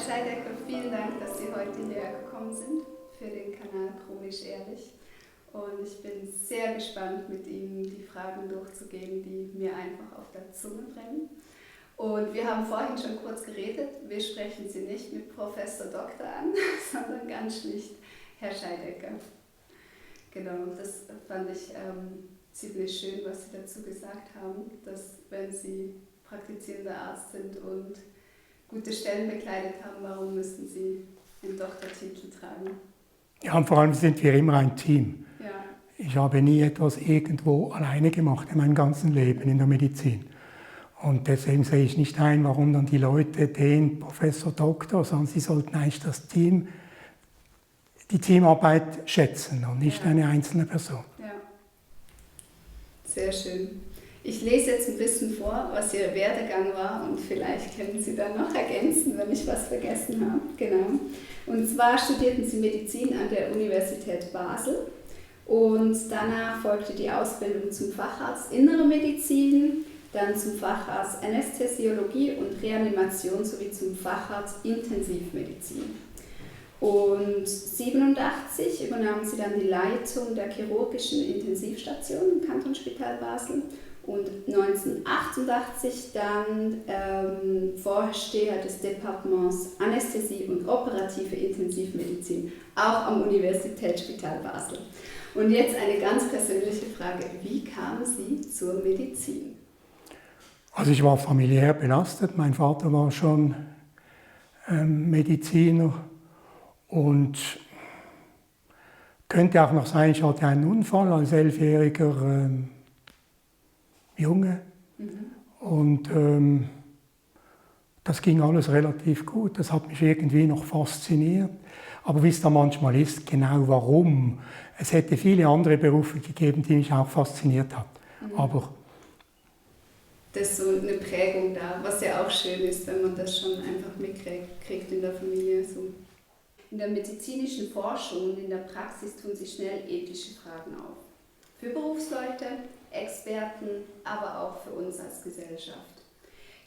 Scheidecker, vielen Dank, dass Sie heute hierher gekommen sind für den Kanal Chronisch Ehrlich. Und ich bin sehr gespannt, mit Ihnen die Fragen durchzugehen, die mir einfach auf der Zunge brennen. Und wir haben vorhin schon kurz geredet, wir sprechen Sie nicht mit Professor Doktor an, sondern ganz schlicht Herr Scheidecker. Genau, das fand ich ziemlich schön, was Sie dazu gesagt haben, dass wenn Sie praktizierender Arzt sind und gute Stellen bekleidet haben, warum müssen Sie den Doktortitel tragen? Ja, und vor allem sind wir immer ein Team. Ja. Ich habe nie etwas irgendwo alleine gemacht in meinem ganzen Leben in der Medizin. Und deswegen sehe ich nicht ein, warum dann die Leute den Professor Doktor, sondern sie sollten eigentlich die Teamarbeit schätzen und nicht eine einzelne Person. Ja, sehr schön. Ich lese jetzt ein bisschen vor, was Ihr Werdegang war und vielleicht können Sie dann noch ergänzen, wenn ich was vergessen habe. Genau. Und zwar studierten Sie Medizin an der Universität Basel und danach folgte die Ausbildung zum Facharzt Innere Medizin, dann zum Facharzt Anästhesiologie und Reanimation sowie zum Facharzt Intensivmedizin. Und 1987 übernahmen Sie dann die Leitung der chirurgischen Intensivstation im Kantonsspital Basel und 1988 dann Vorsteher des Departements Anästhesie und operative Intensivmedizin, auch am Universitätsspital Basel. Und jetzt eine ganz persönliche Frage, wie kamen Sie zur Medizin? Also ich war familiär belastet, mein Vater war schon Mediziner und könnte auch noch sein, ich hatte einen Unfall als 11-jähriger Junge und das ging alles relativ gut, das hat mich irgendwie noch fasziniert. Aber wie es da manchmal ist, genau warum, es hätte viele andere Berufe gegeben, die mich auch fasziniert hat. Aber das ist so eine Prägung da, was ja auch schön ist, wenn man das schon einfach mitkriegt in der Familie. So. In der medizinischen Forschung und in der Praxis tun sich schnell ethische Fragen auf. Für Berufsleute, Experten, aber auch für uns als Gesellschaft.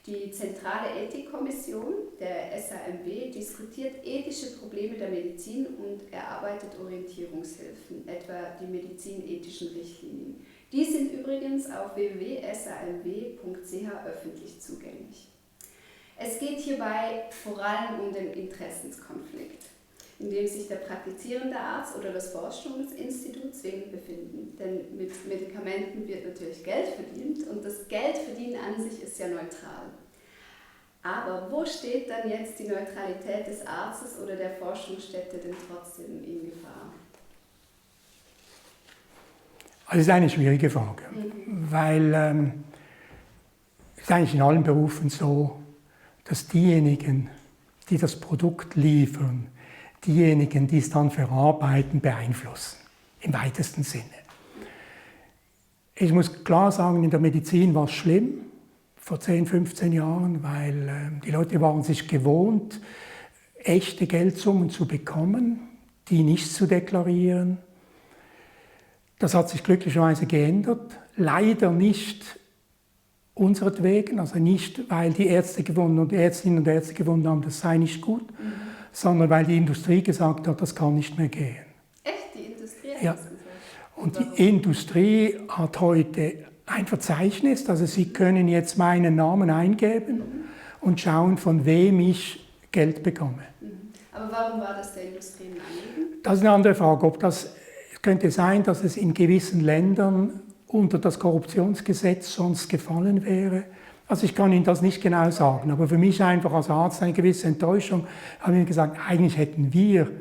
Die Zentrale Ethikkommission, der SAMW, diskutiert ethische Probleme der Medizin und erarbeitet Orientierungshilfen, etwa die medizinethischen Richtlinien. Die sind übrigens auf www.samw.ch öffentlich zugänglich. Es geht hierbei vor allem um den Interessenskonflikt, in dem sich der praktizierende Arzt oder das Forschungsinstitut zwingend befinden. Denn mit Medikamenten wird natürlich Geld verdient und das Geldverdienen an sich ist ja neutral. Aber wo steht dann jetzt die Neutralität des Arztes oder der Forschungsstätte denn trotzdem in Gefahr? Also das ist eine schwierige Frage, weil es ist eigentlich in allen Berufen so, dass diejenigen, die das Produkt liefern, diejenigen, die es dann verarbeiten, beeinflussen, im weitesten Sinne. Ich muss klar sagen, in der Medizin war es schlimm, vor 10, 15 Jahren, weil die Leute waren sich gewohnt, echte Geldsummen zu bekommen, die nicht zu deklarieren. Das hat sich glücklicherweise geändert, leider nicht unseretwegen, also nicht, weil die Ärzte gewonnen und Ärztinnen und Ärzte gewonnen haben, das sei nicht gut, sondern weil die Industrie gesagt hat, das kann nicht mehr gehen. Echt? Die Industrie hat ja. das gesagt? Und die Industrie hat heute ein Verzeichnis, also Sie können jetzt meinen Namen eingeben und schauen, von wem ich Geld bekomme. Aber warum war das der Industrie ein Anliegen? Das ist eine andere Frage. Es könnte sein, dass es in gewissen Ländern unter das Korruptionsgesetz sonst gefallen wäre. Also ich kann Ihnen das nicht genau sagen, aber für mich einfach als Arzt eine gewisse Enttäuschung. Habe ich gesagt, eigentlich hätten wir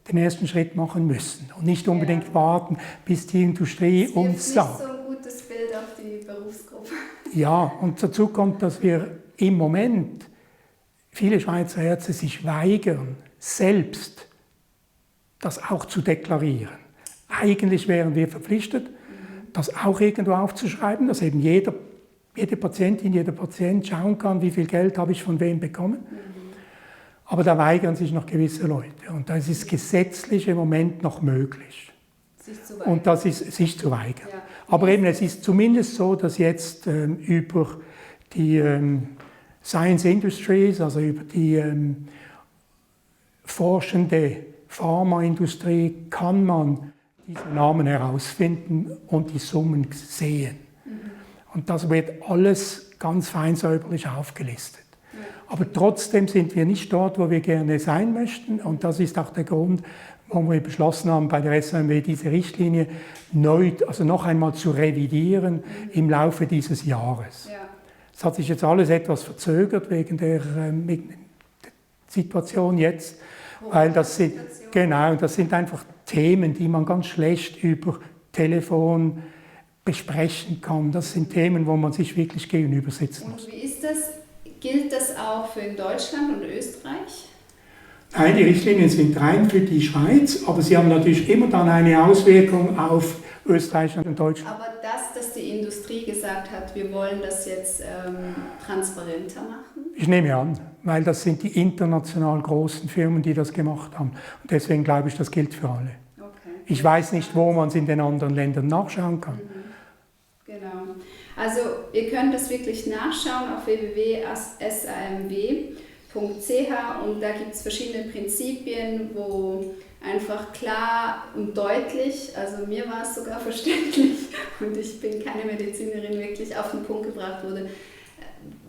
den ersten Schritt machen müssen und nicht unbedingt warten, bis die Industrie uns sagt. Das ist nicht so ein gutes Bild auf die Berufsgruppe. Ja, und dazu kommt, dass wir im Moment viele Schweizer Ärzte sich weigern, selbst das auch zu deklarieren. Eigentlich wären wir verpflichtet, das auch irgendwo aufzuschreiben, dass eben jede Patientin, jeder Patient schauen kann, wie viel Geld habe ich von wem bekommen. Aber da weigern sich noch gewisse Leute. Und das ist gesetzlich im Moment noch möglich. Sich zu weigern. Und das ist sich zu weigern. Ja. Aber eben, es ist zumindest so, dass jetzt über die Science Industries, also über die forschende Pharmaindustrie kann man diese Namen herausfinden und die Summen sehen. Und das wird alles ganz fein säuberlich aufgelistet. Aber trotzdem sind wir nicht dort, wo wir gerne sein möchten. Und das ist auch der Grund, warum wir beschlossen haben, bei der SAMW diese Richtlinie also noch einmal zu revidieren im Laufe dieses Jahres. Ja. Es hat sich jetzt alles etwas verzögert wegen der Situation jetzt, weil das sind einfach Themen, die man ganz schlecht über Telefon besprechen kann. Das sind Themen, wo man sich wirklich gegenüber sitzen muss. Und wie ist das? Gilt das auch für Deutschland und Österreich? Nein, die Richtlinien sind rein für die Schweiz, aber sie haben natürlich immer dann eine Auswirkung auf Österreich und Deutschland. Aber dass die Industrie gesagt hat, wir wollen das jetzt transparenter machen? Ich nehme an, weil das sind die international großen Firmen, die das gemacht haben. Und deswegen glaube ich, das gilt für alle. Okay. Ich weiß nicht, wo man es in den anderen Ländern nachschauen kann. Genau. Also ihr könnt das wirklich nachschauen auf www.samw.ch und da gibt es verschiedene Prinzipien, wo einfach klar und deutlich, also mir war es sogar verständlich und ich bin keine Medizinerin, wirklich auf den Punkt gebracht wurde,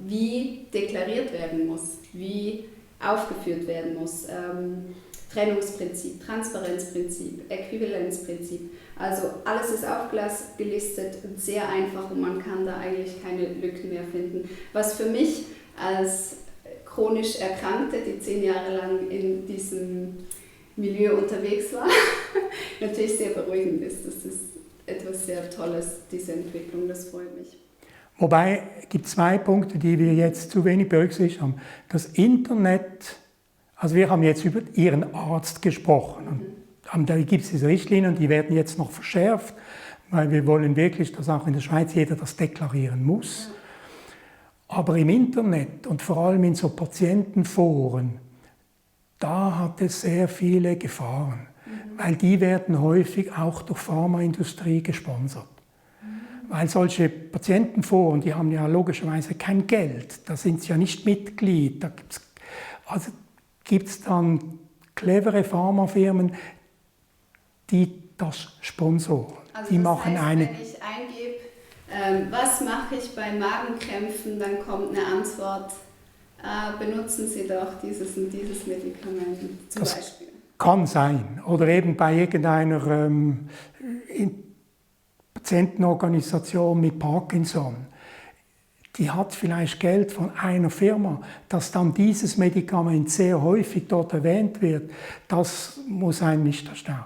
wie deklariert werden muss, wie aufgeführt werden muss. Trennungsprinzip, Transparenzprinzip, Äquivalenzprinzip. Also alles ist aufgelistet und sehr einfach und man kann da eigentlich keine Lücken mehr finden. Was für mich als chronisch Erkrankte, die 10 Jahre lang in diesem Milieu unterwegs war, natürlich sehr beruhigend ist. Das ist etwas sehr Tolles, diese Entwicklung, das freut mich. Wobei, es gibt 2 Punkte, die wir jetzt zu wenig berücksichtigt haben. Das Internet, also wir haben jetzt über Ihren Arzt gesprochen. Und da gibt es diese Richtlinien, die werden jetzt noch verschärft, weil wir wollen wirklich, dass auch in der Schweiz jeder das deklarieren muss. Aber im Internet und vor allem in so Patientenforen, da hat es sehr viele Gefahren, weil die werden häufig auch durch Pharmaindustrie gesponsert. Weil solche Patientenforen, die haben ja logischerweise kein Geld, da sind sie ja nicht Mitglied. Da gibt es dann clevere Pharmafirmen, die das sponsoren. Also die das machen heißt, eine. Wenn ich eingebe, was mache ich bei Magenkrämpfen, dann kommt eine Antwort, benutzen Sie doch dieses und dieses Medikament zum Beispiel. Kann sein. Oder eben bei irgendeiner Patientenorganisation mit Parkinson. Die hat vielleicht Geld von einer Firma, dass dann dieses Medikament sehr häufig dort erwähnt wird, das muss einen nicht erstaunen.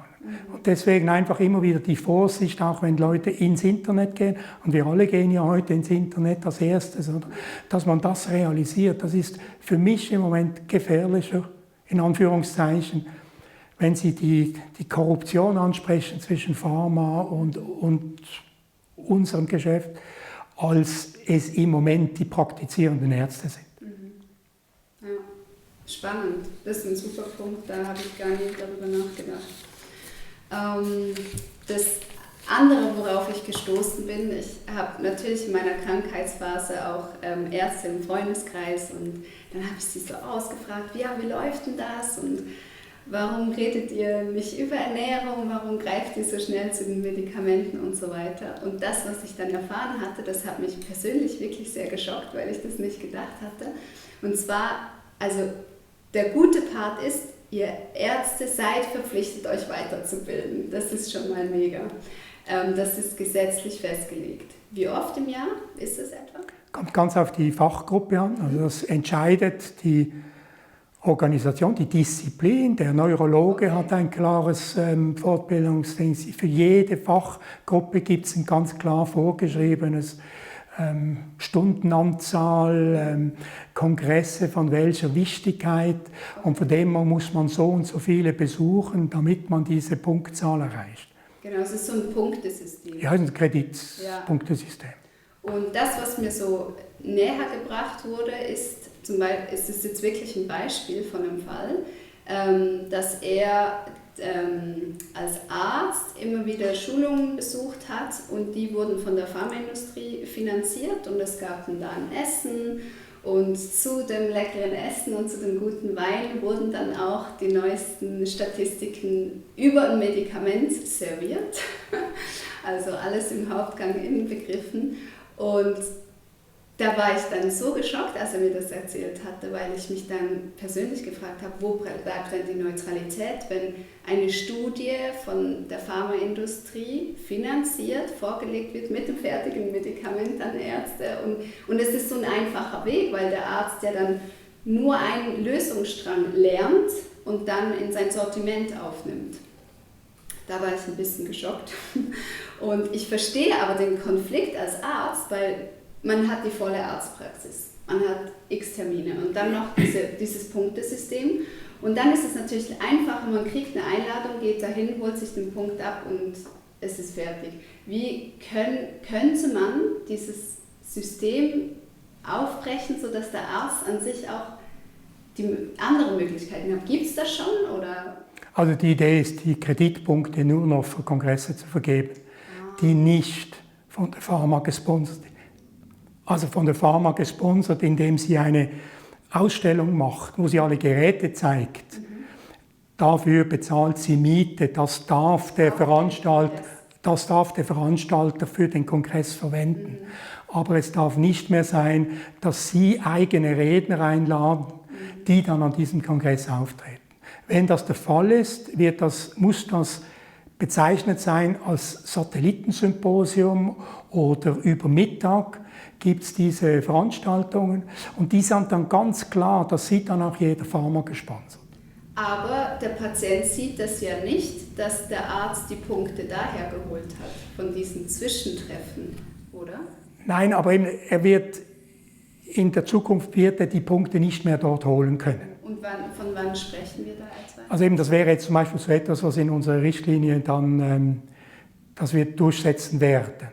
Und deswegen einfach immer wieder die Vorsicht, auch wenn Leute ins Internet gehen, und wir alle gehen ja heute ins Internet als erstes, oder, dass man das realisiert. Das ist für mich im Moment gefährlicher, in Anführungszeichen, wenn Sie die Korruption ansprechen zwischen Pharma und unserem Geschäft, als es im Moment die praktizierenden Ärzte sind. Ja, spannend. Das ist ein super Punkt, da habe ich gar nicht darüber nachgedacht. Das andere, worauf ich gestoßen bin, ich habe natürlich in meiner Krankheitsphase auch Ärzte im Freundeskreis und dann habe ich sie so ausgefragt, wie läuft denn das und warum redet ihr nicht über Ernährung, warum greift ihr so schnell zu den Medikamenten und so weiter. Und das, was ich dann erfahren hatte, das hat mich persönlich wirklich sehr geschockt, weil ich das nicht gedacht hatte. Und zwar, also der gute Part ist, ihr Ärzte seid verpflichtet, euch weiterzubilden. Das ist schon mal mega. Das ist gesetzlich festgelegt. Wie oft im Jahr ist es etwa? Kommt ganz auf die Fachgruppe an. Also das entscheidet die Organisation, die Disziplin. Der Neurologe hat ein klares Fortbildungsding. Für jede Fachgruppe gibt es ein ganz klar vorgeschriebenes Stundenanzahl, Kongresse von welcher Wichtigkeit und von dem muss man so und so viele besuchen, damit man diese Punktzahl erreicht. Genau, es ist so ein Punktesystem. Ja, ein Kreditpunktesystem. Und das, was mir so näher gebracht wurde, ist zum Beispiel, es ist jetzt wirklich ein Beispiel von einem Fall, dass er als Arzt immer wieder Schulungen besucht hat und die wurden von der Pharmaindustrie finanziert und es gab dann da ein Essen Und zu dem leckeren Essen und zu dem guten Wein wurden dann auch die neuesten Statistiken über ein Medikament serviert. Also alles im Hauptgang inbegriffen. Und da war ich dann so geschockt, als er mir das erzählt hatte, weil ich mich dann persönlich gefragt habe, wo bleibt denn die Neutralität, wenn eine Studie von der Pharmaindustrie finanziert, vorgelegt wird mit dem fertigen Medikament an Ärzte. Und es ist so ein einfacher Weg, weil der Arzt ja dann nur einen Lösungsstrang lernt und dann in sein Sortiment aufnimmt. Da war ich ein bisschen geschockt. Und ich verstehe aber den Konflikt als Arzt, weil man hat die volle Arztpraxis, man hat x Termine und dann noch dieses Punktesystem. Und dann ist es natürlich einfacher, man kriegt eine Einladung, geht dahin, holt sich den Punkt ab und es ist fertig. Wie könnte man dieses System aufbrechen, sodass der Arzt an sich auch die anderen Möglichkeiten hat? Gibt es das schon? Oder? Also die Idee ist, die Kreditpunkte nur noch für Kongresse zu vergeben, die nicht von der Pharma gesponsert sind. Also von der Pharma gesponsert, indem sie eine Ausstellung macht, wo sie alle Geräte zeigt. Dafür bezahlt sie Miete, das darf der Veranstalter für den Kongress verwenden. Aber es darf nicht mehr sein, dass sie eigene Redner einladen, die dann an diesem Kongress auftreten. Wenn das der Fall ist, muss das bezeichnet sein als Satellitensymposium oder über Mittag gibt es diese Veranstaltungen und die sind dann ganz klar, das sieht dann auch jeder Pharma gesponsert. Aber der Patient sieht das ja nicht, dass der Arzt die Punkte daher geholt hat, von diesen Zwischentreffen, oder? Nein, aber in der Zukunft wird er die Punkte nicht mehr dort holen können. Und von wann sprechen wir da etwa? Also eben, das wäre jetzt zum Beispiel so etwas, was in unserer Richtlinie dann, das wir durchsetzen werden.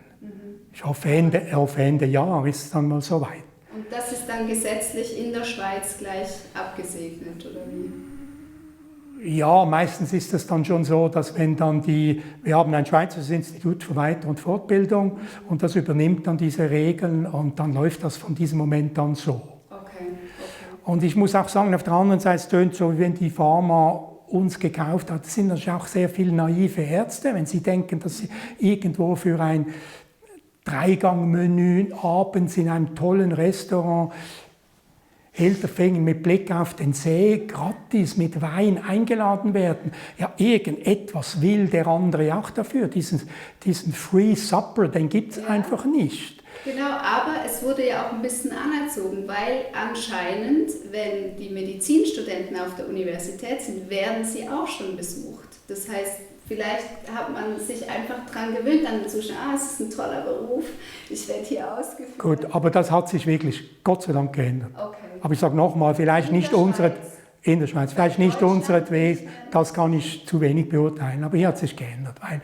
Ich hoffe, Ende Jahr ist es dann mal soweit. Und das ist dann gesetzlich in der Schweiz gleich abgesegnet, oder wie? Ja, meistens ist es dann schon so, dass wenn dann wir haben ein Schweizerisches Institut für Weiter- und Fortbildung und das übernimmt dann diese Regeln und dann läuft das von diesem Moment an so. Okay. Und ich muss auch sagen, auf der anderen Seite es tönt so, wie wenn die Pharma uns gekauft hat. Das sind natürlich auch sehr viele naive Ärzte, wenn sie denken, dass sie irgendwo für ein Dreigangmenü abends in einem tollen Restaurant Hilterfingen mit Blick auf den See, gratis mit Wein eingeladen werden. Ja, irgendetwas will der andere auch dafür. Diesen Free Supper, den gibt es einfach nicht. Genau, aber es wurde ja auch ein bisschen anerzogen, weil anscheinend, wenn die Medizinstudenten auf der Universität sind, werden sie auch schon besucht. Das heißt, vielleicht hat man sich einfach daran gewöhnt, dann zu schauen, es ist ein toller Beruf, ich werde hier ausgeführt. Gut, aber das hat sich wirklich Gott sei Dank geändert. Okay. Aber ich sage nochmal, vielleicht in der Schweiz, vielleicht nicht unseretwegen, das kann ich zu wenig beurteilen, aber hier hat sich geändert, weil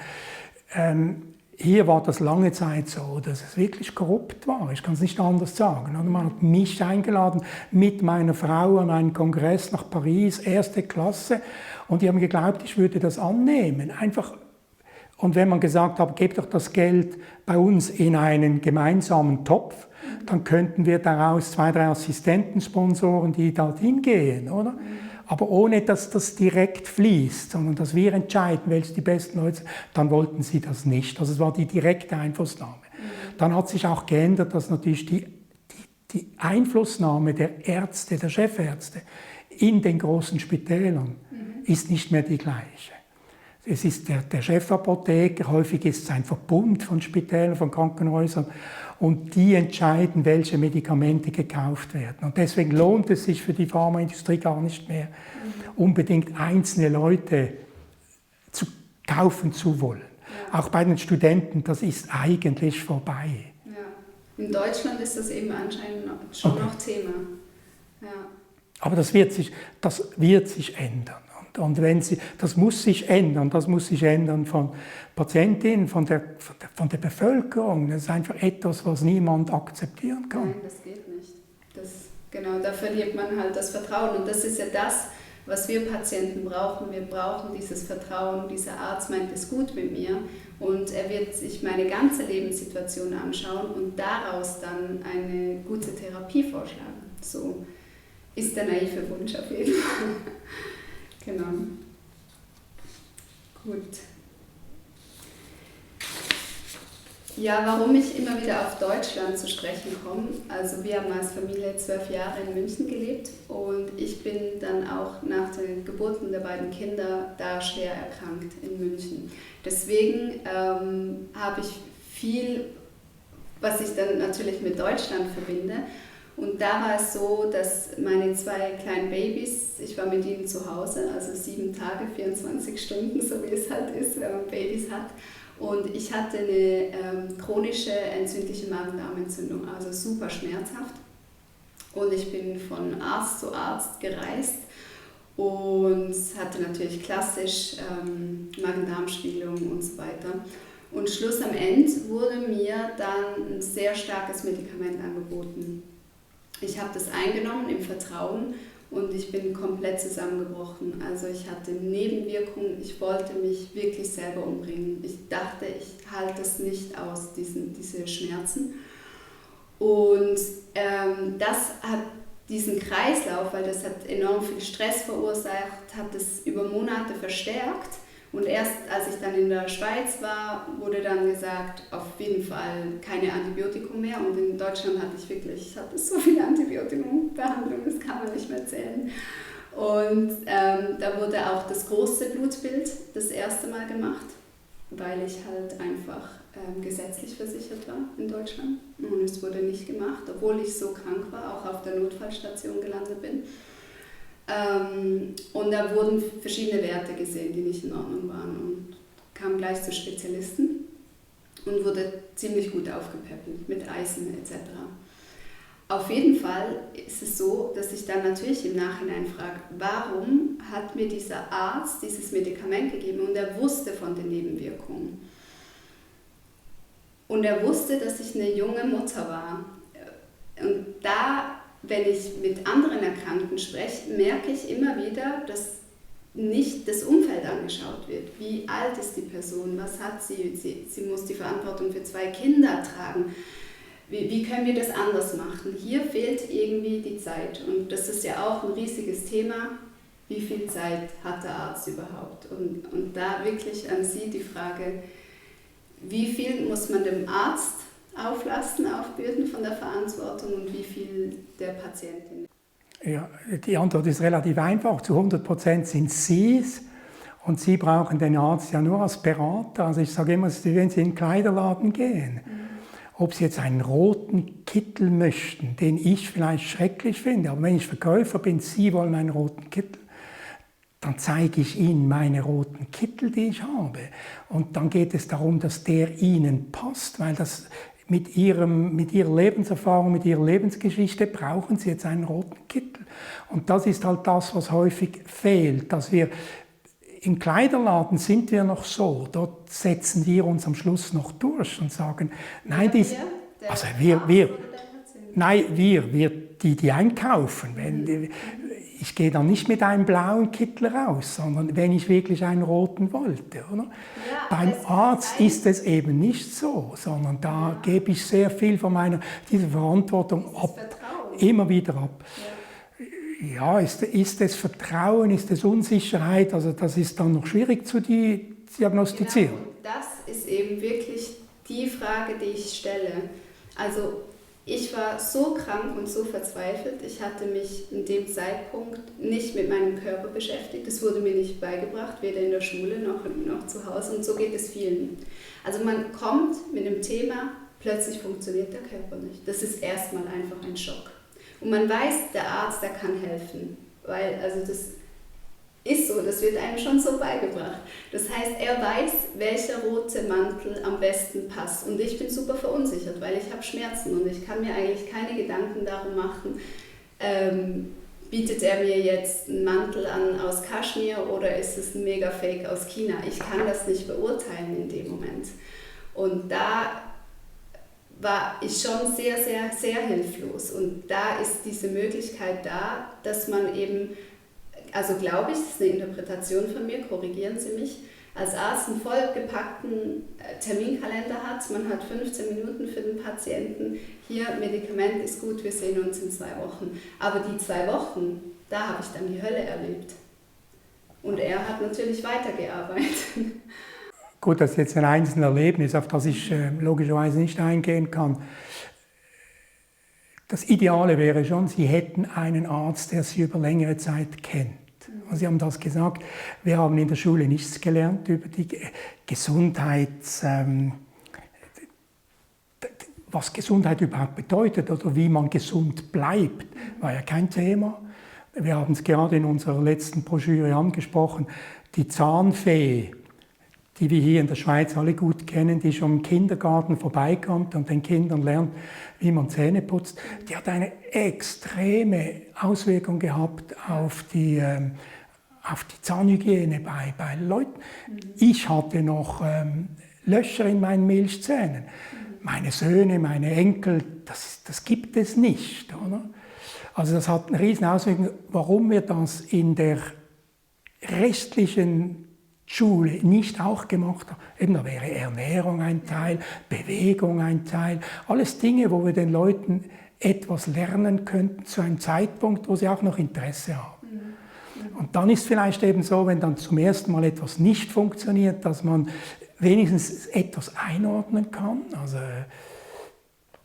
hier war das lange Zeit so, dass es wirklich korrupt war. Ich kann es nicht anders sagen. Man hat mich eingeladen mit meiner Frau an einen Kongress nach Paris, 1. Klasse. Und die haben geglaubt, ich würde das annehmen. Einfach. Und wenn man gesagt hat, gebt doch das Geld bei uns in einen gemeinsamen Topf, dann könnten wir daraus 2, 3 Assistenten sponsoren, die dorthin gehen, oder? Aber ohne, dass das direkt fließt, sondern dass wir entscheiden, welche die besten Leute sind, dann wollten sie das nicht. Also es war die direkte Einflussnahme. Dann hat sich auch geändert, dass natürlich die Einflussnahme der Ärzte, der Chefärzte in den großen Spitälern ist nicht mehr die gleiche. Es ist der Chefapotheker, häufig ist es ein Verbund von Spitälern, von Krankenhäusern und die entscheiden, welche Medikamente gekauft werden. Und deswegen lohnt es sich für die Pharmaindustrie gar nicht mehr, unbedingt einzelne Leute zu kaufen zu wollen. Ja. Auch bei den Studenten, das ist eigentlich vorbei. Ja. In Deutschland ist das eben anscheinend schon noch Thema. Ja. Aber das wird sich ändern. Und das muss sich ändern von Patientinnen, von der Bevölkerung. Das ist einfach etwas, was niemand akzeptieren kann. Nein, das geht nicht. Genau, da verliert man halt das Vertrauen. Und das ist ja das, was wir Patienten brauchen. Wir brauchen dieses Vertrauen. Dieser Arzt meint es gut mit mir und er wird sich meine ganze Lebenssituation anschauen und daraus dann eine gute Therapie vorschlagen. so ist der naive Wunsch auf jeden Fall. Genau. Gut. Ja, warum ich immer wieder auf Deutschland zu sprechen komme. Also wir haben als Familie 12 Jahre in München gelebt und ich bin dann auch nach den Geburten der beiden Kinder da schwer erkrankt in München. Deswegen habe ich viel, was ich dann natürlich mit Deutschland verbinde. Und da war es so, dass meine 2 kleinen Babys, ich war mit ihnen zu Hause, also 7 Tage, 24 Stunden, so wie es halt ist, wenn man Babys hat. Und ich hatte eine chronische entzündliche Magen-Darm-Entzündung, also super schmerzhaft. Und ich bin von Arzt zu Arzt gereist und hatte natürlich klassisch Magen-Darm-Spiegelung und so weiter. Und Schluss am Ende wurde mir dann ein sehr starkes Medikament angeboten. Ich habe das eingenommen im Vertrauen und ich bin komplett zusammengebrochen. Also ich hatte Nebenwirkungen, ich wollte mich wirklich selber umbringen. Ich dachte, ich halte es nicht aus, diese Schmerzen. Und das hat diesen Kreislauf, weil das hat enorm viel Stress verursacht, hat es über Monate verstärkt. Und erst als ich dann in der Schweiz war, wurde dann gesagt, auf jeden Fall keine Antibiotikum mehr. Und in Deutschland hatte ich so viele Antibiotikumbehandlungen, das kann man nicht mehr zählen. Und da wurde auch das große Blutbild das erste Mal gemacht, weil ich halt einfach gesetzlich versichert war in Deutschland. Und es wurde nicht gemacht, obwohl ich so krank war, auch auf der Notfallstation gelandet bin. Und da wurden verschiedene Werte gesehen, die nicht in Ordnung waren und kam gleich zu Spezialisten und wurde ziemlich gut aufgepäppelt mit Eisen etc. Auf jeden Fall ist es so, dass ich dann natürlich im Nachhinein frage, warum hat mir dieser Arzt dieses Medikament gegeben und er wusste von den Nebenwirkungen. Und er wusste, dass ich eine junge Mutter war. Und da, wenn ich mit anderen Erkrankten spreche, merke ich immer wieder, dass nicht das Umfeld angeschaut wird. Wie alt ist die Person? Was hat sie? Sie muss die Verantwortung für 2 Kinder tragen. Wie können wir das anders machen? Hier fehlt irgendwie die Zeit. Und das ist ja auch ein riesiges Thema. Wie viel Zeit hat der Arzt überhaupt? Und da wirklich an Sie die Frage, wie viel muss man dem Arzt auflasten, aufbürden von der Verantwortung und wie viel der Patientin? Ja, die Antwort ist relativ einfach. Zu 100% sind Sie es und Sie brauchen den Arzt ja nur als Berater. Also ich sage immer, wenn Sie in den Kleiderladen gehen, ob Sie jetzt einen roten Kittel möchten, den ich vielleicht schrecklich finde, aber wenn ich Verkäufer bin, Sie wollen einen roten Kittel, dann zeige ich Ihnen meine roten Kittel, die ich habe. Und dann geht es darum, dass der Ihnen passt, weil das mit Ihrer Lebenserfahrung, mit Ihrer Lebensgeschichte brauchen Sie jetzt einen roten Kittel. Und das ist halt das, was häufig fehlt, dass wir im Kleiderladen sind wir noch so, dort setzen wir uns am Schluss noch durch und sagen, nein, wir, die einkaufen. Ich gehe dann nicht mit einem blauen Kittel raus, sondern wenn ich wirklich einen roten wollte. Oder? Ja, beim Arzt ist es eben nicht so, sondern da gebe ich sehr viel von dieser Verantwortung immer wieder ab. Ja, ist es Vertrauen, ist es Unsicherheit? Also das ist dann noch schwierig zu diagnostizieren. Genau, das ist eben wirklich die Frage, die ich stelle. Also ich war so krank und so verzweifelt, ich hatte mich in dem Zeitpunkt nicht mit meinem Körper beschäftigt. Das wurde mir nicht beigebracht, weder in der Schule noch zu Hause und so geht es vielen. Also man kommt mit einem Thema, plötzlich funktioniert der Körper nicht. Das ist erstmal einfach ein Schock. Und man weiß, der Arzt, der kann helfen, weil also das ist so, das wird einem schon so beigebracht. Das heißt, er weiß, welcher rote Mantel am besten passt. Und ich bin super verunsichert, weil ich habe Schmerzen und ich kann mir eigentlich keine Gedanken darum machen, bietet er mir jetzt einen Mantel an aus Kaschmir oder ist es ein Mega-Fake aus China? Ich kann das nicht beurteilen in dem Moment. Und da war ich schon sehr, sehr, sehr hilflos. Und da ist diese Möglichkeit da, dass man eben, also glaube ich, das ist eine Interpretation von mir, korrigieren Sie mich, als Arzt einen vollgepackten Terminkalender hat, man hat 15 Minuten für den Patienten, hier Medikament ist gut, wir sehen uns in 2 Wochen. Aber die 2 Wochen, da habe ich dann die Hölle erlebt. Und er hat natürlich weitergearbeitet. Gut, das ist jetzt ein Einzelerlebnis, auf das ich logischerweise nicht eingehen kann. Das Ideale wäre schon, Sie hätten einen Arzt, der Sie über längere Zeit kennt. Sie haben das gesagt, wir haben in der Schule nichts gelernt über die was Gesundheit überhaupt bedeutet oder wie man gesund bleibt, war ja kein Thema. Wir haben es gerade in unserer letzten Broschüre angesprochen, die Zahnfee, die wir hier in der Schweiz alle gut kennen, die schon im Kindergarten vorbeikommt und den Kindern lernt, wie man Zähne putzt, die hat eine extreme Auswirkung gehabt auf die Zahnhygiene bei Leuten. Ich hatte noch Löcher in meinen Milchzähnen. Meine Söhne, meine Enkel, das gibt es nicht. Oder? Also das hat eine riesen Auswirkung, warum wir das in der restlichen Schule nicht auch gemacht haben. Eben, da wäre Ernährung ein Teil, Bewegung ein Teil, alles Dinge, wo wir den Leuten etwas lernen könnten zu einem Zeitpunkt, wo sie auch noch Interesse haben. Und dann ist es vielleicht eben so, wenn dann zum ersten Mal etwas nicht funktioniert, dass man wenigstens etwas einordnen kann. Also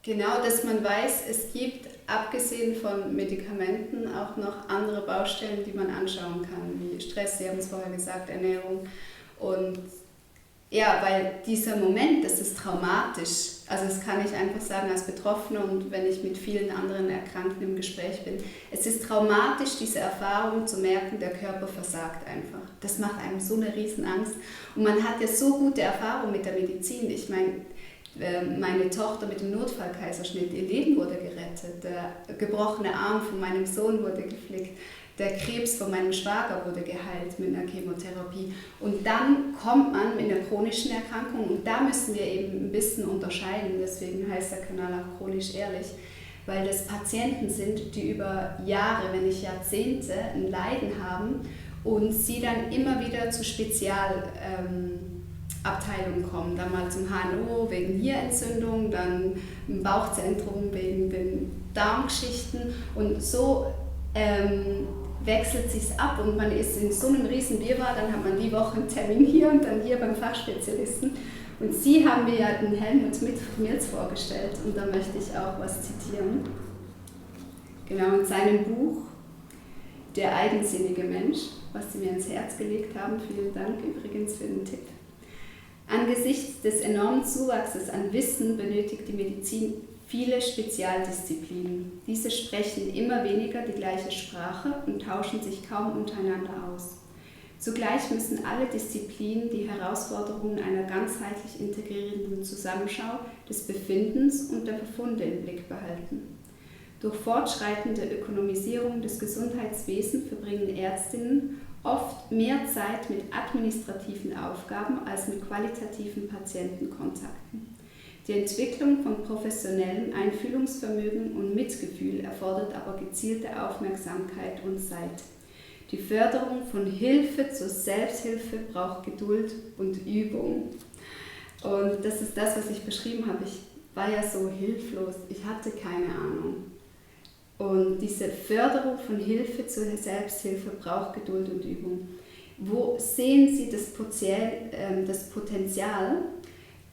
genau, dass man weiß, es gibt abgesehen von Medikamenten auch noch andere Baustellen, die man anschauen kann, wie Stress, Sie haben es vorher gesagt, Ernährung. Und ja, weil dieser Moment, das ist traumatisch. Also das kann ich einfach sagen als Betroffene und wenn ich mit vielen anderen Erkrankten im Gespräch bin. Es ist traumatisch, diese Erfahrung zu merken, der Körper versagt einfach. Das macht einem so eine Riesenangst. Und man hat ja so gute Erfahrungen mit der Medizin. Ich meine Tochter mit dem Notfallkaiserschnitt, ihr Leben wurde gerettet, der gebrochene Arm von meinem Sohn wurde geflickt, der Krebs von meinem Schwager wurde geheilt mit einer Chemotherapie. Und dann kommt man mit einer chronischen Erkrankung und da müssen wir eben ein bisschen unterscheiden, deswegen heißt der Kanal auch chronisch ehrlich, weil das Patienten sind, die über Jahre, wenn nicht Jahrzehnte, ein Leiden haben und sie dann immer wieder zu Abteilungen kommen, dann mal zum HNO wegen Nierenentzündung, dann im Bauchzentrum wegen den Darmgeschichten und so wechselt sich ab und man ist in so einem riesen Wirrwarr, dann hat man die Woche einen Termin hier und dann hier beim Fachspezialisten und Sie haben mir ja den Helmut Milz vorgestellt und da möchte ich auch was zitieren. Genau, in seinem Buch Der eigensinnige Mensch, was Sie mir ins Herz gelegt haben, vielen Dank übrigens für den Tipp. Angesichts des enormen Zuwachses an Wissen benötigt die Medizin viele Spezialdisziplinen. Diese sprechen immer weniger die gleiche Sprache und tauschen sich kaum untereinander aus. Zugleich müssen alle Disziplinen die Herausforderungen einer ganzheitlich integrierenden Zusammenschau des Befindens und der Befunde im Blick behalten. Durch fortschreitende Ökonomisierung des Gesundheitswesens verbringen Ärztinnen oft mehr Zeit mit administrativen Aufgaben als mit qualitativen Patientenkontakten. Die Entwicklung von professionellem Einfühlungsvermögen und Mitgefühl erfordert aber gezielte Aufmerksamkeit und Zeit. Die Förderung von Hilfe zur Selbsthilfe braucht Geduld und Übung. Und das ist das, was ich beschrieben habe. Ich war ja so hilflos, ich hatte keine Ahnung. Und diese Förderung von Hilfe zur Selbsthilfe braucht Geduld und Übung. Wo sehen Sie das Potenzial,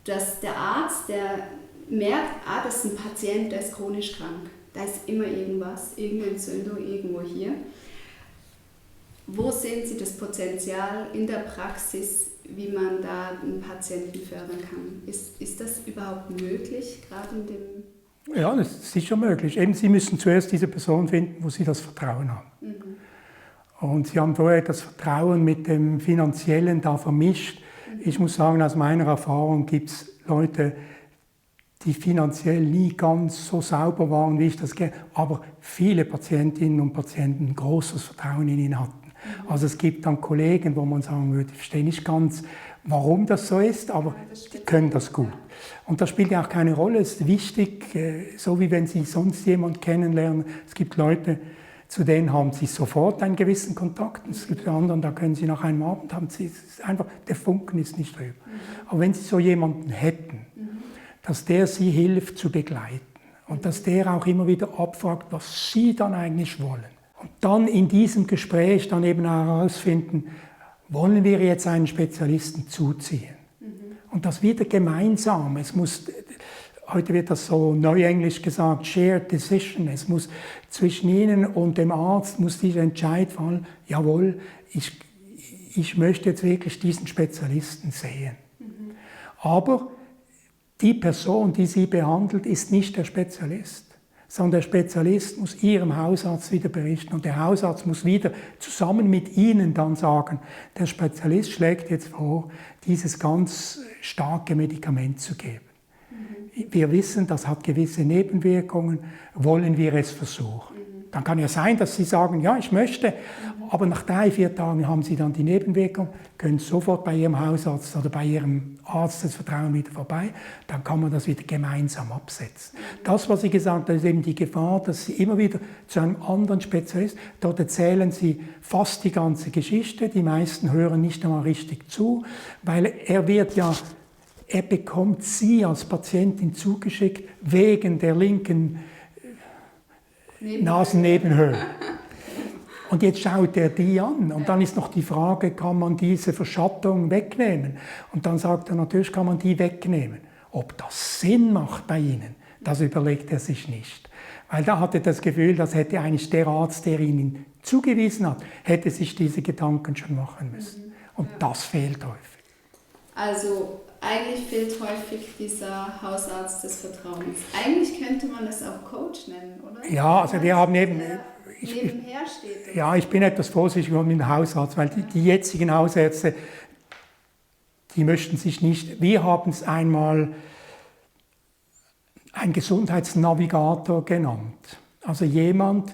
dass der Arzt, der merkt, das ist ein Patient, der ist chronisch krank, da ist immer irgendwas, irgendeine Entzündung irgendwo hier. Wo sehen Sie das Potenzial in der Praxis, wie man da einen Patienten fördern kann? Ist das überhaupt möglich, gerade in dem... Ja, das ist sicher möglich. Eben, Sie müssen zuerst diese Person finden, wo Sie das Vertrauen haben. Und Sie haben vorher das Vertrauen mit dem Finanziellen da vermischt. Ich muss sagen, aus meiner Erfahrung gibt es Leute, die finanziell nie ganz so sauber waren, wie ich das gerne, aber viele Patientinnen und Patienten großes Vertrauen in ihn hatten. Also es gibt dann Kollegen, wo man sagen würde, ich verstehe nicht ganz, warum das so ist, aber die können das gut. Und das spielt ja auch keine Rolle. Es ist wichtig, so wie wenn Sie sonst jemanden kennenlernen. Es gibt Leute, Zu denen haben Sie sofort einen gewissen Kontakt. Es gibt anderen, da können Sie nach einem Abend haben Sie einfach, der Funken ist nicht drüber. Aber wenn Sie so jemanden hätten, dass der Sie hilft zu begleiten und dass der auch immer wieder abfragt, was Sie dann eigentlich wollen. Und dann in diesem Gespräch dann eben herausfinden, wollen wir jetzt einen Spezialisten zuziehen? Und das wieder gemeinsam. Es muss, heute wird das so neuenglisch gesagt, shared decision. Es muss zwischen Ihnen und dem Arzt muss dieser Entscheid fallen, jawohl, ich möchte jetzt wirklich diesen Spezialisten sehen. Aber die Person, die Sie behandelt, ist nicht der Spezialist, sondern der Spezialist muss Ihrem Hausarzt wieder berichten und der Hausarzt muss wieder zusammen mit Ihnen dann sagen, der Spezialist schlägt jetzt vor, dieses ganz starke Medikament zu geben. Wir wissen, das hat gewisse Nebenwirkungen, wollen wir es versuchen. Dann kann ja sein, dass Sie sagen, ja, ich möchte, aber nach 3-4 Tagen haben Sie dann die Nebenwirkung, können sofort bei Ihrem Hausarzt oder bei Ihrem Arzt des Vertrauens wieder vorbei, dann kann man das wieder gemeinsam absetzen. Das, was Sie gesagt haben, ist eben die Gefahr, dass Sie immer wieder zu einem anderen Spezialist, dort erzählen Sie fast die ganze Geschichte, die meisten hören nicht einmal richtig zu, weil er bekommt Sie als Patientin zugeschickt wegen der linken Nasennebenhöhle. Und jetzt schaut er die an und dann ist noch die Frage, kann man diese Verschattung wegnehmen? Und dann sagt er, natürlich kann man die wegnehmen. Ob das Sinn macht bei Ihnen, das überlegt er sich nicht. Weil da hat er das Gefühl, das hätte eigentlich der Arzt, der ihn zugewiesen hat, hätte sich diese Gedanken schon machen müssen. Und das fehlt häufig. Also eigentlich fehlt häufig dieser Hausarzt des Vertrauens. Eigentlich könnte man es auch Coach nennen, oder? Ja, also wir haben eben... nebenher steht. Ja, ich bin etwas vorsichtig mit dem Hausarzt, weil die jetzigen Hausärzte, die möchten sich nicht... Wir haben es einmal ein Gesundheitsnavigator genannt. Also jemand,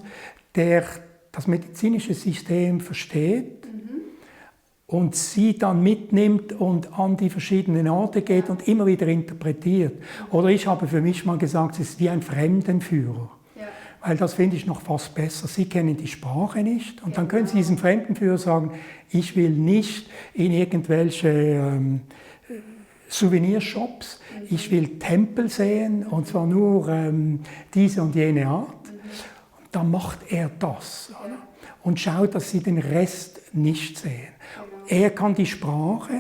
der das medizinische System versteht und sie dann mitnimmt und an die verschiedenen Orte geht und immer wieder interpretiert. Oder ich habe für mich mal gesagt, es ist wie ein Fremdenführer. Ja. Weil das finde ich noch fast besser. Sie kennen die Sprache nicht und dann können Sie diesem Fremdenführer sagen, ich will nicht in irgendwelche Souvenirshops, ich will Tempel sehen und zwar nur diese und jene Art. Und dann macht er das, oder? Und schaut, dass Sie den Rest nicht sehen. Er kann die Sprache,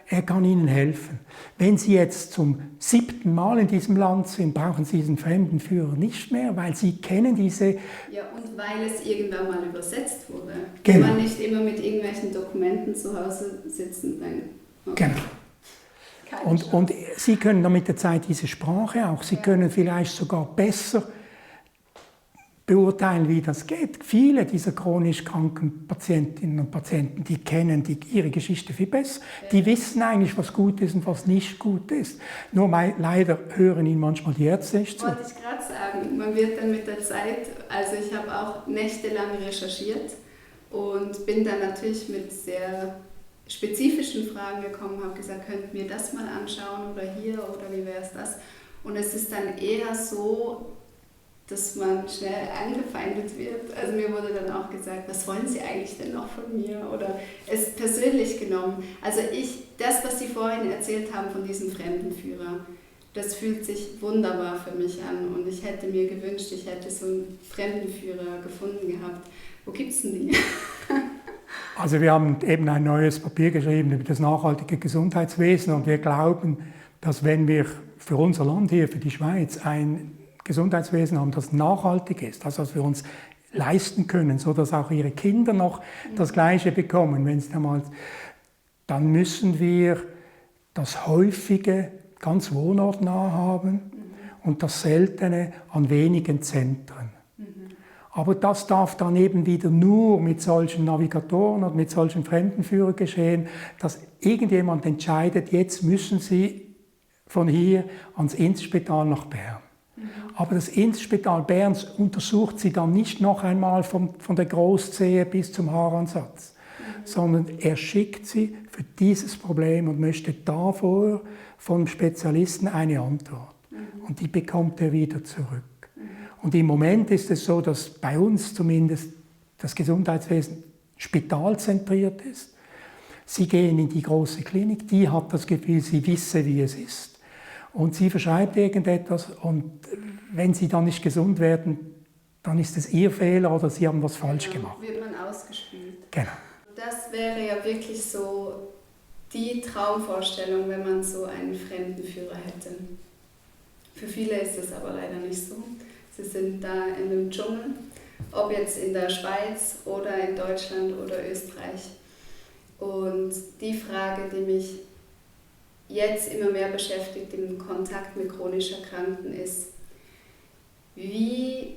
er kann Ihnen helfen. Wenn Sie jetzt zum 7. Mal in diesem Land sind, brauchen Sie diesen Fremdenführer nicht mehr, weil Sie kennen diese... Ja, und weil es irgendwann mal übersetzt wurde. Genau. Wenn man nicht immer mit irgendwelchen Dokumenten zu Hause sitzen kann. Okay. Genau. Und Sie können dann mit der Zeit diese Sprache auch, Sie können vielleicht sogar besser beurteilen, wie das geht. Viele dieser chronisch kranken Patientinnen und Patienten, die kennen ihre Geschichte viel besser. Die wissen eigentlich, was gut ist und was nicht gut ist. Nur leider hören ihnen manchmal die Ärzte nicht zu. Wollte ich gerade sagen, man wird dann mit der Zeit, also ich habe auch nächtelang recherchiert und bin dann natürlich mit sehr spezifischen Fragen gekommen, habe gesagt, könnt ihr mir das mal anschauen oder hier oder wie wäre es das? Und es ist dann eher so, dass man schnell angefeindet wird. Also mir wurde dann auch gesagt, was wollen Sie eigentlich denn noch von mir? Oder es persönlich genommen. Also das, was Sie vorhin erzählt haben von diesem Fremdenführer, das fühlt sich wunderbar für mich an. Und ich hätte mir gewünscht, ich hätte so einen Fremdenführer gefunden gehabt. Wo gibt es denn die? Also wir haben eben ein neues Papier geschrieben über das nachhaltige Gesundheitswesen und wir glauben, dass wenn wir für unser Land hier, für die Schweiz, ein Gesundheitswesen haben, das nachhaltig ist, also was wir uns leisten können, sodass auch ihre Kinder noch das Gleiche bekommen, wenn sie dann müssen wir das Häufige ganz wohnortnah haben und das Seltene an wenigen Zentren. Aber das darf dann eben wieder nur mit solchen Navigatoren und mit solchen Fremdenführern geschehen, dass irgendjemand entscheidet, jetzt müssen Sie von hier ans Inselspital nach Bern. Aber das Inselspital Berns untersucht sie dann nicht noch einmal von der Großzehe bis zum Haaransatz, sondern er schickt sie für dieses Problem und möchte davor vom Spezialisten eine Antwort. Und die bekommt er wieder zurück. Und im Moment ist es so, dass bei uns zumindest das Gesundheitswesen spitalzentriert ist. Sie gehen in die große Klinik, die hat das Gefühl, sie wisse, wie es ist. Und sie verschreibt irgendetwas und wenn sie dann nicht gesund werden, dann ist es ihr Fehler oder sie haben was falsch gemacht. Wird man ausgespielt. Genau. Das wäre ja wirklich so die Traumvorstellung, wenn man so einen Fremdenführer hätte. Für viele ist es aber leider nicht so. Sie sind da in dem Dschungel, ob jetzt in der Schweiz oder in Deutschland oder Österreich. Und die Frage, die mich jetzt immer mehr beschäftigt im Kontakt mit chronisch Erkrankten ist, wie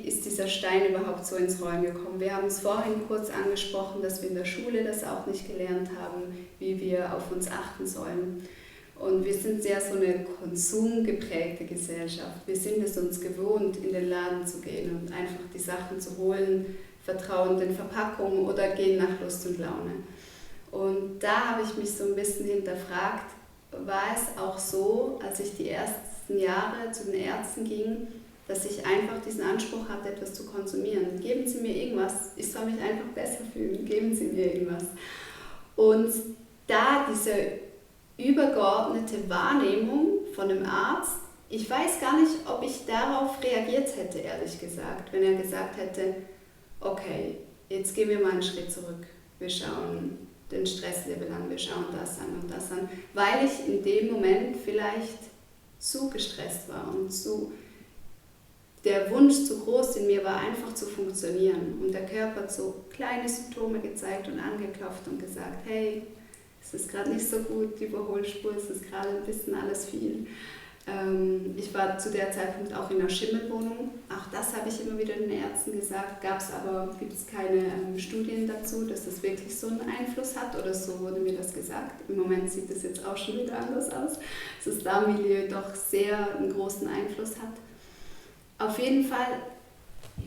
ist dieser Stein überhaupt so ins Rollen gekommen? Wir haben es vorhin kurz angesprochen, dass wir in der Schule das auch nicht gelernt haben, wie wir auf uns achten sollen. Und wir sind sehr so eine konsumgeprägte Gesellschaft. Wir sind es uns gewohnt, in den Laden zu gehen und einfach die Sachen zu holen, vertrauen den Verpackungen oder gehen nach Lust und Laune. Und da habe ich mich so ein bisschen hinterfragt, war es auch so, als ich die ersten Jahre zu den Ärzten ging, dass ich einfach diesen Anspruch hatte, etwas zu konsumieren. Geben Sie mir irgendwas, ich soll mich einfach besser fühlen, geben Sie mir irgendwas. Und da diese übergeordnete Wahrnehmung von einem Arzt, ich weiß gar nicht, ob ich darauf reagiert hätte, ehrlich gesagt, wenn er gesagt hätte, okay, jetzt gehen wir mal einen Schritt zurück, wir schauen den Stresslevel an, wir schauen das an und das an, weil ich in dem Moment vielleicht zu gestresst war und der Wunsch zu groß in mir war, einfach zu funktionieren. Und der Körper hat so kleine Symptome gezeigt und angeklopft und gesagt, hey, es ist gerade nicht so gut, die Überholspur, es ist gerade ein bisschen alles viel. Ich war zu der Zeitpunkt auch in einer Schimmelwohnung. Auch das habe ich immer wieder den Ärzten gesagt. Gibt es keine Studien dazu, dass das wirklich so einen Einfluss hat oder so wurde mir das gesagt. Im Moment sieht das jetzt auch schon wieder anders aus, dass das Darmmilieu doch sehr einen großen Einfluss hat. Auf jeden Fall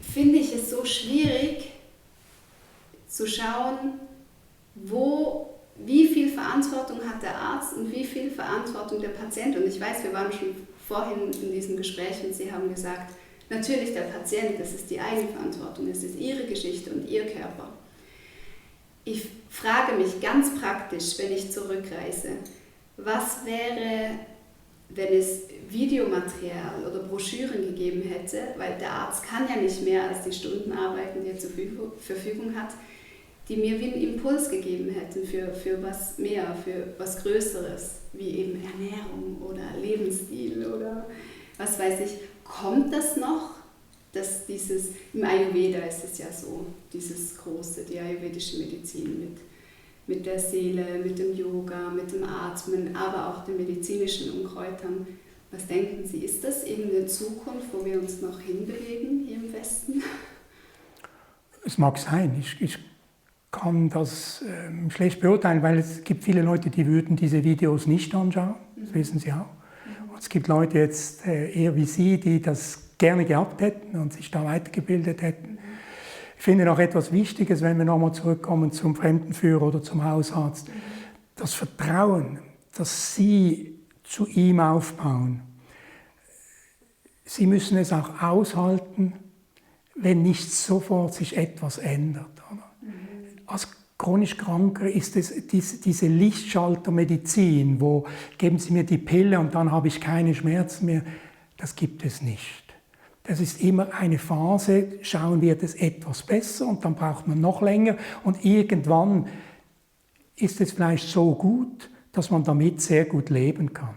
finde ich es so schwierig zu schauen, wie viel Verantwortung hat der Arzt und wie viel Verantwortung der Patient. Und ich weiß, wir waren schon vorhin in diesem Gespräch und Sie haben gesagt, natürlich der Patient, das ist die Eigenverantwortung, es ist Ihre Geschichte und Ihr Körper. Ich frage mich ganz praktisch, wenn ich zurückreise, was wäre, wenn es Videomaterial oder Broschüren gegeben hätte, weil der Arzt kann ja nicht mehr als die Stunden arbeiten, die er zur Verfügung hat, die mir wie einen Impuls gegeben hätten für was mehr, für was Größeres, wie eben Ernährung oder Lebensstil oder was weiß ich. Kommt das noch? Dass im Ayurveda ist es ja so, dieses große, die ayurvedische Medizin mit der Seele, mit dem Yoga, mit dem Atmen, aber auch den medizinischen Unkräutern. Was denken Sie, ist das irgendeine Zukunft, wo wir uns noch hinbewegen hier im Westen? Es mag sein. Ich kann das schlecht beurteilen, weil es gibt viele Leute, die würden diese Videos nicht anschauen, das wissen Sie auch. Und es gibt Leute jetzt eher wie Sie, die das gerne gehabt hätten und sich da weitergebildet hätten. Ich finde noch etwas Wichtiges, wenn wir nochmal zurückkommen zum Fremdenführer oder zum Hausarzt. Das Vertrauen, das Sie zu ihm aufbauen. Sie müssen es auch aushalten, wenn nicht sofort sich etwas ändert. Oder? Als chronisch Kranker ist es diese Lichtschaltermedizin, wo geben Sie mir die Pille und dann habe ich keine Schmerzen mehr. Das gibt es nicht. Das ist immer eine Phase, schauen wird es etwas besser und dann braucht man noch länger und irgendwann ist es vielleicht so gut, dass man damit sehr gut leben kann.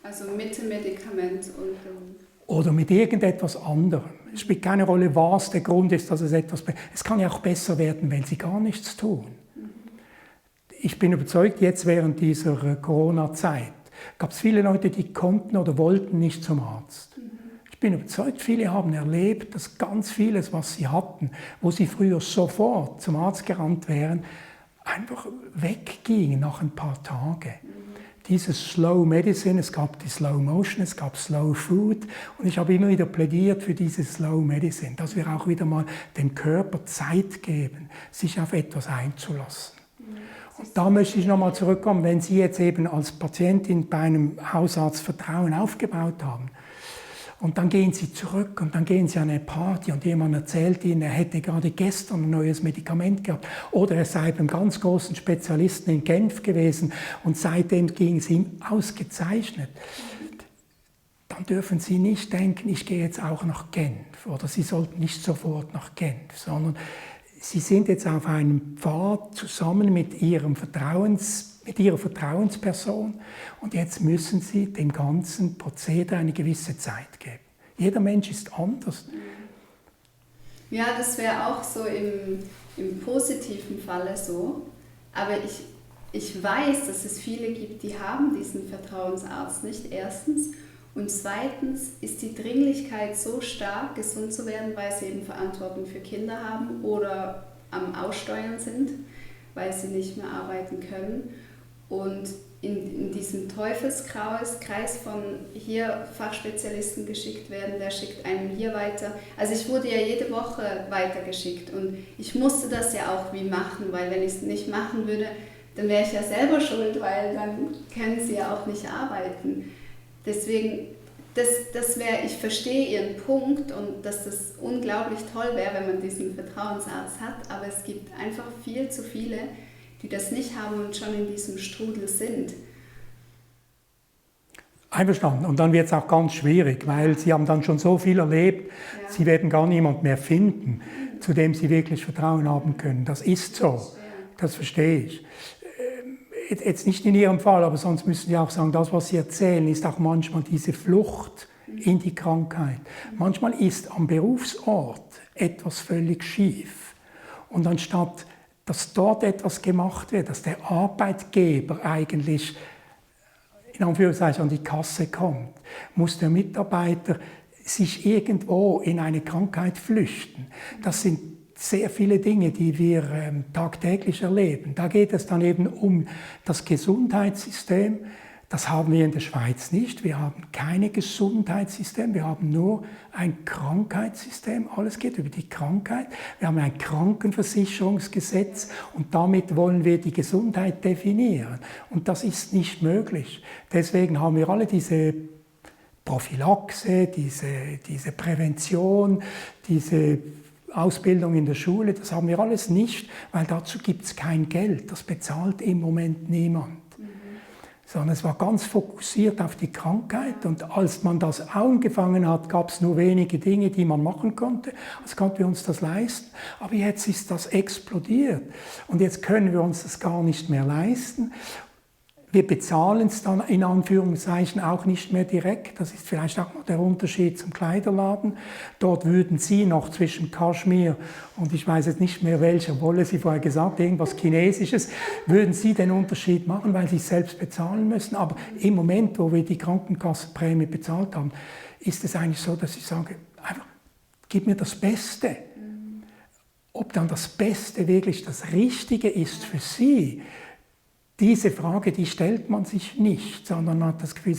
Also mit dem Medikament oder mit irgendetwas anderem. Es spielt keine Rolle, was der Grund ist, dass es kann ja auch besser werden, wenn Sie gar nichts tun. Ich bin überzeugt, jetzt während dieser Corona-Zeit gab es viele Leute, die konnten oder wollten nicht zum Arzt. Ich bin überzeugt, viele haben erlebt, dass ganz vieles, was sie hatten, wo sie früher sofort zum Arzt gerannt wären, einfach wegging nach ein paar Tagen. Dieses Slow Medicine, es gab die Slow Motion, es gab Slow Food und ich habe immer wieder plädiert für dieses Slow Medicine, dass wir auch wieder mal dem Körper Zeit geben, sich auf etwas einzulassen. Und da möchte ich nochmal zurückkommen, wenn Sie jetzt eben als Patientin bei einem Hausarzt Vertrauen aufgebaut haben Und dann gehen sie zurück und dann gehen sie an eine Party und jemand erzählt ihnen, er hätte gerade gestern ein neues Medikament gehabt oder er sei beim ganz großen Spezialisten in Genf gewesen und seitdem ging es ihm ausgezeichnet. Dann dürfen Sie nicht denken, ich gehe jetzt auch nach Genf oder Sie sollten nicht sofort nach Genf, sondern Sie sind jetzt auf einem Pfad zusammen mit Ihrer Vertrauensperson und jetzt müssen Sie dem ganzen Prozedere eine gewisse Zeit geben. Jeder Mensch ist anders. Ja, das wäre auch so im positiven Falle so, aber ich weiß, dass es viele gibt, die haben diesen Vertrauensarzt nicht, erstens. Und zweitens ist die Dringlichkeit so stark, gesund zu werden, weil sie eben Verantwortung für Kinder haben oder am Aussteuern sind, weil sie nicht mehr arbeiten können. Und in diesem Teufelskreis von hier Fachspezialisten geschickt werden, der schickt einen hier weiter. Also ich wurde ja jede Woche weitergeschickt und ich musste das ja auch wie machen, weil wenn ich es nicht machen würde, dann wäre ich ja selber schuld, weil dann können sie ja auch nicht arbeiten. Deswegen, ich verstehe Ihren Punkt und dass das unglaublich toll wäre, wenn man diesen Vertrauensarzt hat, aber es gibt einfach viel zu viele, die das nicht haben und schon in diesem Strudel sind. Einverstanden. Und dann wird es auch ganz schwierig, weil Sie haben dann schon so viel erlebt, ja. Sie werden gar niemand mehr finden, zu dem Sie wirklich Vertrauen haben können. Das ist so. Das verstehe ich. Jetzt nicht in Ihrem Fall, aber sonst müssen Sie auch sagen, das, was Sie erzählen, ist auch manchmal diese Flucht in die Krankheit. Manchmal ist am Berufsort etwas völlig schief. Und anstatt, dass dort etwas gemacht wird, dass der Arbeitgeber eigentlich in Anführungszeichen an die Kasse kommt, muss der Mitarbeiter sich irgendwo in eine Krankheit flüchten. Das sind sehr viele Dinge, die wir tagtäglich erleben. Da geht es dann eben um das Gesundheitssystem. Das haben wir in der Schweiz nicht. Wir haben kein Gesundheitssystem, wir haben nur ein Krankheitssystem. Alles geht über die Krankheit. Wir haben ein Krankenversicherungsgesetz und damit wollen wir die Gesundheit definieren. Und das ist nicht möglich. Deswegen haben wir alle diese Prophylaxe, diese Prävention, diese Ausbildung in der Schule, das haben wir alles nicht, weil dazu gibt es kein Geld. Das bezahlt im Moment niemand. Sondern es war ganz fokussiert auf die Krankheit und als man das angefangen hat, gab es nur wenige Dinge, die man machen konnte. Also konnten wir uns das leisten. Aber jetzt ist das explodiert und jetzt können wir uns das gar nicht mehr leisten. Wir bezahlen es dann in Anführungszeichen auch nicht mehr direkt. Das ist vielleicht auch noch der Unterschied zum Kleiderladen. Dort würden Sie noch zwischen Kaschmir und ich weiß jetzt nicht mehr, welcher Wolle Sie vorher gesagt, irgendwas Chinesisches, würden Sie den Unterschied machen, weil Sie es selbst bezahlen müssen. Aber im Moment, wo wir die Krankenkassenprämie bezahlt haben, ist es eigentlich so, dass ich sage, einfach, gib mir das Beste. Ob dann das Beste wirklich das Richtige ist für Sie, diese Frage, die stellt man sich nicht, sondern man hat das Gefühl,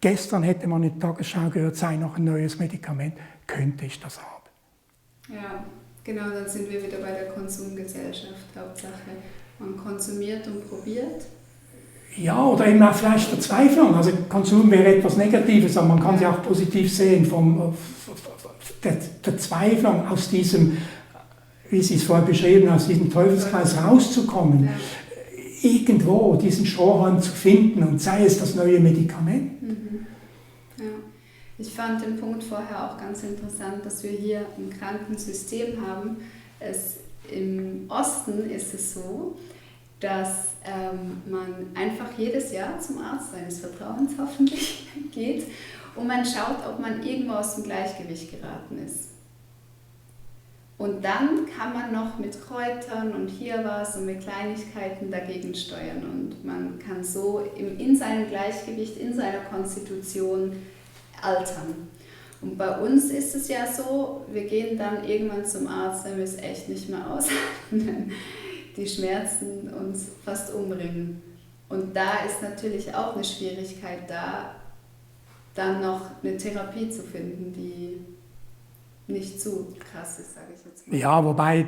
gestern hätte man in der Tagesschau gehört, sei noch ein neues Medikament, könnte ich das haben. Ja, genau, dann sind wir wieder bei der Konsumgesellschaft. Hauptsache, man konsumiert und probiert. Ja, oder eben auch vielleicht Verzweiflung. Also Konsum wäre etwas Negatives, aber man kann sie auch positiv sehen, der Verzweiflung aus diesem, wie Sie es vorher beschrieben haben, aus diesem Teufelskreis rauszukommen. Ja. Irgendwo diesen Strohhalm zu finden und sei es das neue Medikament. Ja. Ich fand den Punkt vorher auch ganz interessant, dass wir hier ein Krankensystem haben. Im Osten ist es so, dass man einfach jedes Jahr zum Arzt seines Vertrauens hoffentlich geht und man schaut, ob man irgendwo aus dem Gleichgewicht geraten ist. Und dann kann man noch mit Kräutern und hier was und mit Kleinigkeiten dagegen steuern. Und man kann so in seinem Gleichgewicht, in seiner Konstitution altern. Und bei uns ist es ja so, wir gehen dann irgendwann zum Arzt, wenn wir es echt nicht mehr aushalten, die Schmerzen uns fast umbringen. Und da ist natürlich auch eine Schwierigkeit da, dann noch eine Therapie zu finden, die nicht zu krass ist, sage ich jetzt mal. Ja, wobei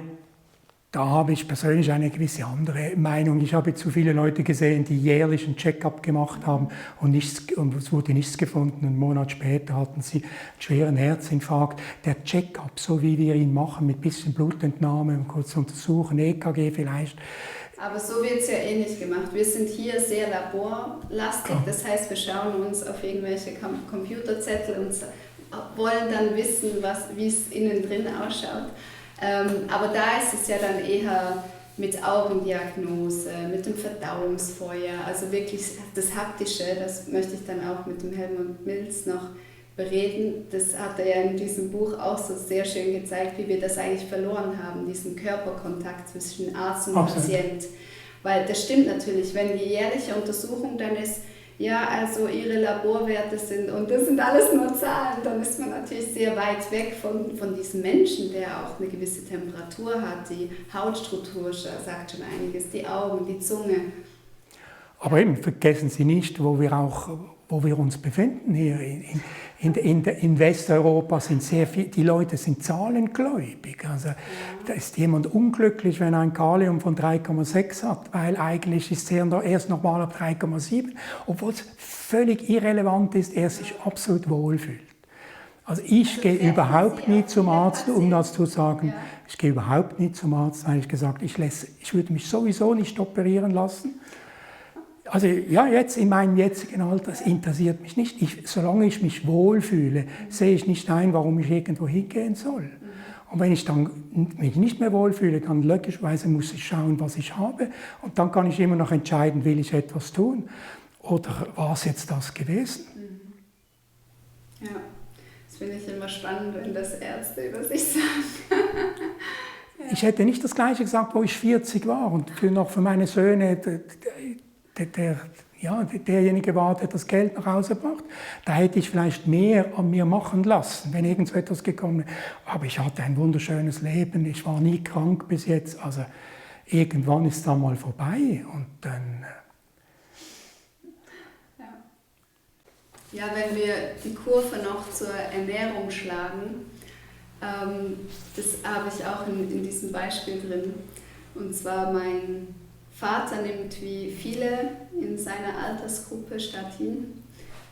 Da habe ich persönlich eine gewisse andere Meinung. Ich habe zu viele Leute gesehen, die jährlich einen Check-up gemacht haben und es wurde nichts gefunden. Einen Monat später hatten sie einen schweren Herzinfarkt. Der Check-up, so wie wir ihn machen, mit ein bisschen Blutentnahme und kurz untersuchen, EKG vielleicht. Aber so wird es ja eh nicht gemacht. Wir sind hier sehr laborlastig, das heißt, wir schauen uns auf irgendwelche Computerzettel und wollen dann wissen, wie es innen drin ausschaut. Aber da ist es ja dann eher mit Augendiagnose, mit dem Verdauungsfeuer, also wirklich das Haptische, das möchte ich dann auch mit dem Helmut Milz noch bereden. Das hat er ja in diesem Buch auch so sehr schön gezeigt, wie wir das eigentlich verloren haben, diesen Körperkontakt zwischen Arzt und Patient. Weil das stimmt natürlich, wenn die jährliche Untersuchung dann ist, ja, also ihre Laborwerte sind, und das sind alles nur Zahlen, dann ist man natürlich sehr weit weg von diesem Menschen, der auch eine gewisse Temperatur hat, die Hautstruktur sagt schon einiges, die Augen, die Zunge. Aber eben, vergessen Sie nicht, wo wir uns befinden hier. In Westeuropa sind sehr viele, die Leute sind zahlengläubig. Also da ist jemand unglücklich, wenn er ein Kalium von 3,6 hat, weil eigentlich ist er erst normal ab 3,7, obwohl es völlig irrelevant ist, er sich absolut wohlfühlt. Also ich gehe überhaupt nie zum Arzt, um das zu sagen. Ich gehe überhaupt nie zum Arzt, weil ich gesagt ich würde mich sowieso nicht operieren lassen. Also ja, jetzt in meinem jetzigen Alter, das interessiert mich nicht. Solange ich mich wohlfühle, sehe ich nicht ein, warum ich irgendwo hingehen soll. Und wenn ich mich nicht mehr wohlfühle, dann logischerweise muss ich schauen, was ich habe. Und dann kann ich immer noch entscheiden, will ich etwas tun oder war es jetzt das gewesen? Ja, das finde ich immer spannend, wenn das Ärzte über sich sagen. Ich hätte nicht das Gleiche gesagt, wo ich 40 war und für meine Söhne... derjenige war, der das Geld nach Hause brachte. Da hätte ich vielleicht mehr an mir machen lassen, wenn irgend so etwas gekommen wäre. Aber ich hatte ein wunderschönes Leben, ich war nie krank bis jetzt. Also irgendwann ist es dann mal vorbei und dann... Ja, wenn wir die Kurve noch zur Ernährung schlagen, das habe ich auch in diesem Beispiel drin. Und zwar mein Vater nimmt wie viele in seiner Altersgruppe Statin,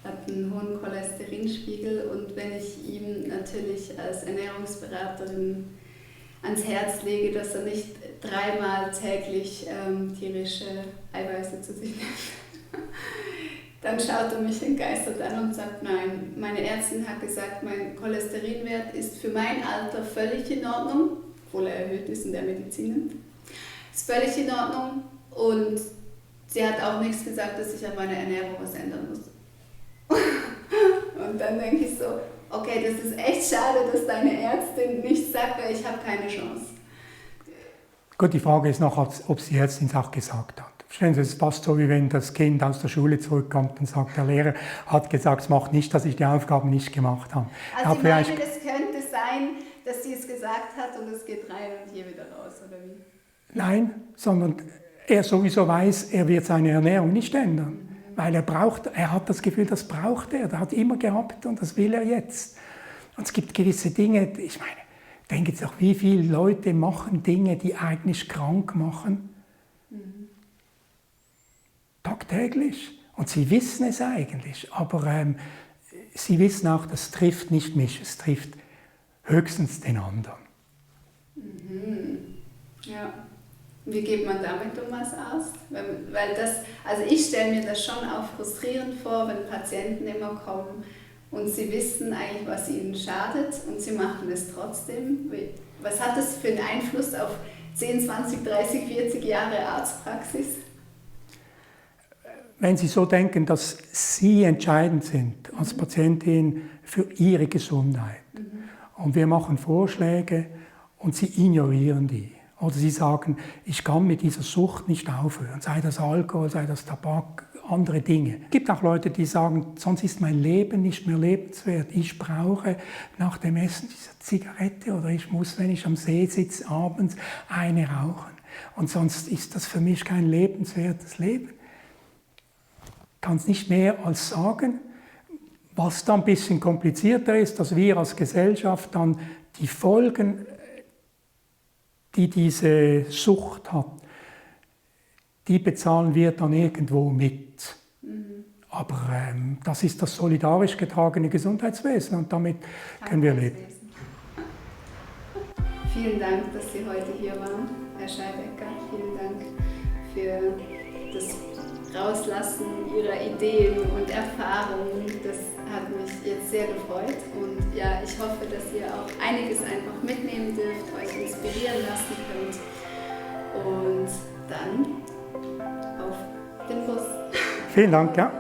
hat einen hohen Cholesterinspiegel, und wenn ich ihm natürlich als Ernährungsberaterin ans Herz lege, dass er nicht 3-mal täglich tierische Eiweiße zu sich nimmt, dann schaut er mich entgeistert an und sagt, nein, meine Ärztin hat gesagt, mein Cholesterinwert ist für mein Alter völlig in Ordnung, obwohl er erhöht ist in der Medizin. Ist völlig in Ordnung, und sie hat auch nichts gesagt, dass ich an meiner Ernährung was ändern muss. Und dann denke ich so, okay, das ist echt schade, dass deine Ärztin nichts sagt, weil ich habe keine Chance. Gut, die Frage ist noch, ob die Ärztin es auch gesagt hat. Verstehen Sie, es ist fast so, wie wenn das Kind aus der Schule zurückkommt und sagt, der Lehrer hat gesagt, es macht nicht, dass ich die Aufgaben nicht gemacht habe. Also ich meine, es könnte sein, dass sie es gesagt hat und es geht rein und hier wieder raus, oder wie? Nein, sondern er sowieso weiß, er wird seine Ernährung nicht ändern. Weil er hat das Gefühl, das braucht er. Der hat immer gehabt und das will er jetzt. Und es gibt gewisse Dinge, ich meine, denken Sie doch, wie viele Leute machen Dinge, die eigentlich krank machen? Tagtäglich. Und sie wissen es eigentlich. Aber sie wissen auch, das trifft nicht mich, es trifft höchstens den anderen. Ja. Wie geht man damit um als Arzt? Weil also ich stelle mir das schon auch frustrierend vor, wenn Patienten immer kommen und sie wissen eigentlich, was ihnen schadet, und sie machen es trotzdem. Was hat das für einen Einfluss auf 10, 20, 30, 40 Jahre Arztpraxis? Wenn Sie so denken, dass Sie entscheidend sind als Patientin für Ihre Gesundheit und wir machen Vorschläge und Sie ignorieren die. Oder Sie sagen, ich kann mit dieser Sucht nicht aufhören, sei das Alkohol, sei das Tabak, andere Dinge. Es gibt auch Leute, die sagen, sonst ist mein Leben nicht mehr lebenswert. Ich brauche nach dem Essen diese Zigarette oder ich muss, wenn ich am See sitze, abends eine rauchen. Und sonst ist das für mich kein lebenswertes Leben. Ich kann es nicht mehr als sagen. Was dann ein bisschen komplizierter ist, dass wir als Gesellschaft dann die Folgen die diese Sucht hat, die bezahlen wir dann irgendwo mit. Aber das ist das solidarisch getragene Gesundheitswesen und damit können wir leben. Vielen Dank, dass Sie heute hier waren, Herr Scheibecker. Vielen Dank für das Rauslassen Ihrer Ideen und Erfahrungen. Das hat mich jetzt sehr gefreut. Und ja, ich hoffe, dass ihr auch einiges einfach mitnehmen dürft, euch inspirieren lassen könnt. Und dann auf den Bus. Vielen Dank, ja.